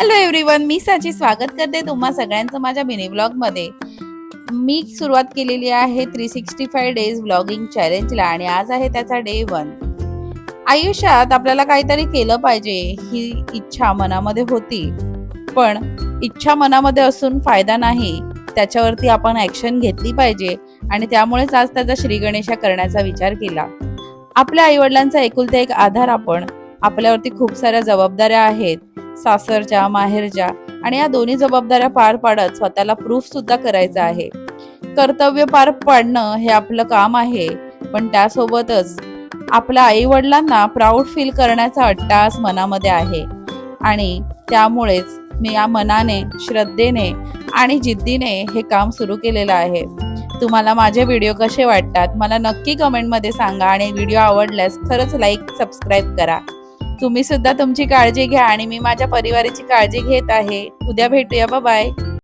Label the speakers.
Speaker 1: Hello everyone, मी साची स्वागत करते तुम्हा सगळ्यांचं माझ्या मिनी व्लॉग मध्ये। मी सुरुवात केलेली आहे 365 डेज व्लॉगिंग चॅलेंजला आणि आज आहे त्याचा डे 1। आयुष्यात आपल्याला काहीतरी केलं पाहिजे ही इच्छा मनामध्ये होती, पण इच्छा मनामध्ये असून फायदा नाही, त्याच्यावरती आपण ऍक्शन घेतली पाहिजे आणि त्यामुळेच आज त्याचा श्री गणेशा करण्याचा विचार केला। आपल्या आईवडिलांचा एकुलता एक आधार आपण, आपल्यावरती खूप साऱ्या जबाबदाऱ्या आहेत, सासरच्या माहेरच्या, आणि या दोन्ही जबाबदाऱ्या पार पाडत स्वतःला प्रूफ सुद्धा करायचं आहे। कर्तव्य पार पाडणं हे आपलं काम आहे, पण त्यासोबतच आपल्या आई वडिलांना प्राऊड फील करण्याचा अट्टास मनामध्ये आहे आणि त्यामुळेच मी या मनाने, श्रद्धेने आणि जिद्दीने हे काम सुरू केलेलं आहे। तुम्हाला माझे व्हिडिओ कसे वाटतात मला नक्की कमेंटमध्ये सांगा आणि व्हिडिओ आवडल्यास खरंच लाईक, सबस्क्राईब करा। तुम्ही सुद्धा तुमची काळजी घ्या आणि मी माझ्या परिवाराची काळजी घेत आहे। उद्या भेटूया, बाय बाय।